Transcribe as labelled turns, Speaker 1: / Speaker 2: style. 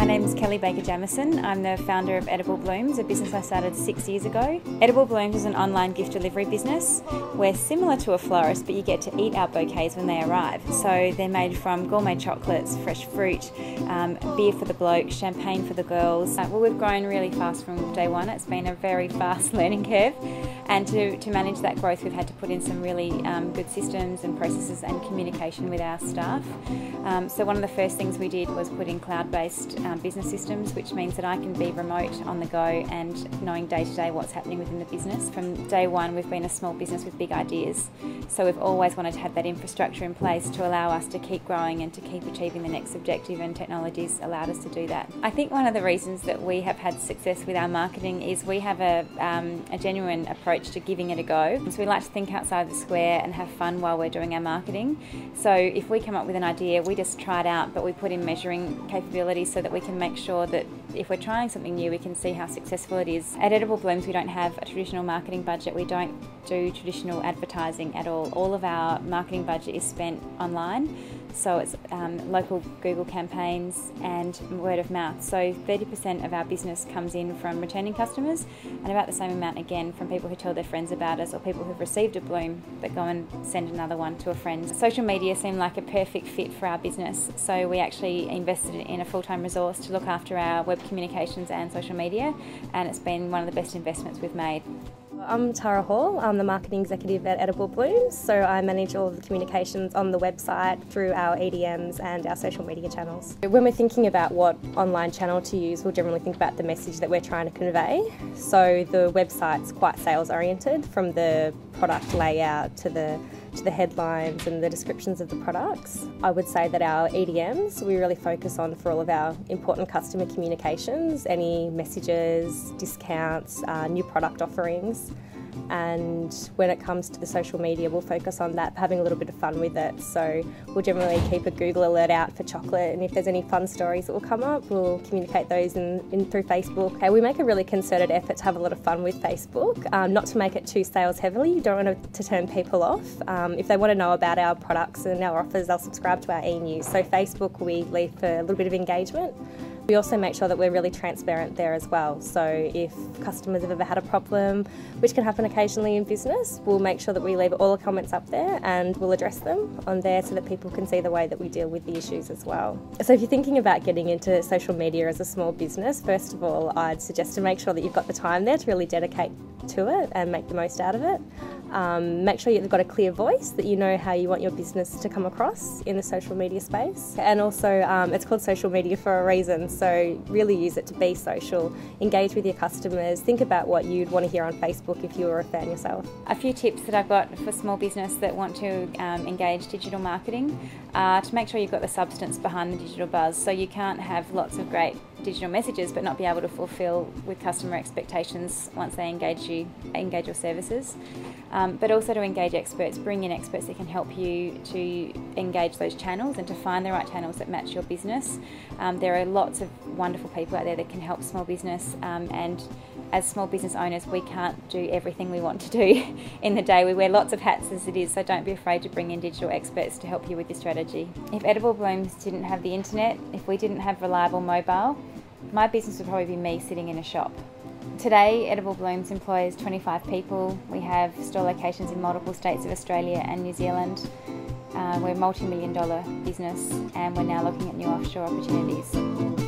Speaker 1: name's Kelly Baker Jamieson. I'm the founder of Edible Blooms, a business I started 6 years ago. Edible Blooms is an online gift delivery business. We're similar to a florist, but you get to eat our bouquets when they arrive. So they're made from gourmet chocolates, fresh fruit, beer for the blokes, champagne for the girls. Well, we've grown really fast from day one. It's been a very fast learning curve. And to manage that growth, we've had to put in some really good systems and processes and communication with our staff. So one of the first things we did was put in cloud-based business systems, which means that I can be remote, on the go, and knowing day to day what's happening within the business. From day one, we've been a small business with big ideas. So we've always wanted to have that infrastructure in place to allow us to keep growing and to keep achieving the next objective, and technology's allowed us to do that. I think one of the reasons that we have had success with our marketing is we have a genuine approach to giving it a go. So we like to think outside the square and have fun while we're doing our marketing. So if we come up with an idea, we just try it out, but we put in measuring capabilities so that we can make sure that if we're trying something new, we can see how successful it is. At Edible Blooms, we don't have a traditional marketing budget. We don't do traditional advertising at all. All of our marketing budget is spent online. So it's local Google campaigns and word of mouth. So 30% of our business comes in from returning customers, and about the same amount again from people who tell their friends about us, or people who've received a bloom that go and send another one to a friend. Social media seemed like a perfect fit for our business, so we actually invested in a full-time resource to look after our web communications and social media, and it's been one of the best investments we've made.
Speaker 2: I'm Tara Hall. I'm the marketing executive at Edible Blooms, so I manage all of the communications on the website, through our EDMs and our social media channels. When we're thinking about what online channel to use, we'll generally think about the message that we're trying to convey. So the website's quite sales oriented, from the product layout to the headlines and the descriptions of the products. I would say that our EDMs, we really focus on for all of our important customer communications, any messages, discounts, new product offerings. And when it comes to the social media, we'll focus on that, having a little bit of fun with it. So we'll generally keep a Google alert out for chocolate, and if there's any fun stories that will come up, we'll communicate those in through Facebook. Okay, we make a really concerted effort to have a lot of fun with Facebook, not to make it too sales heavily. You don't want to turn people off. If they want to know about our products and our offers, they'll subscribe to our e-news. So Facebook, we leave for a little bit of engagement. We also make sure that we're really transparent there as well. So if customers have ever had a problem, which can happen occasionally in business, we'll make sure that we leave all the comments up there and we'll address them on there so that people can see the way that we deal with the issues as well. So if you're thinking about getting into social media as a small business, first of all, I'd suggest to make sure that you've got the time there to really dedicate to it and make the most out of it. Make sure you've got a clear voice, that you know how you want your business to come across in the social media space. And also, it's called social media for a reason, so really use it to be social, engage with your customers, think about what you'd want to hear on Facebook if you were a fan yourself.
Speaker 1: A few tips that I've got for small business that want to engage digital marketing are to make sure you've got the substance behind the digital buzz. So you can't have lots of great digital messages but not be able to fulfil with customer expectations once they engage your services. But also to engage experts, bring in experts that can help you to engage those channels and to find the right channels that match your business. There are lots of wonderful people out there that can help small business, and as small business owners, we can't do everything we want to do in the day. We wear lots of hats as it is, so don't be afraid to bring in digital experts to help you with your strategy. If Edible Blooms didn't have the internet, if we didn't have reliable mobile, my business would probably be me sitting in a shop. Today, Edible Blooms employs 25 people. We have store locations in multiple states of Australia and New Zealand. We're a multi-million-dollar business, and we're now looking at new offshore opportunities.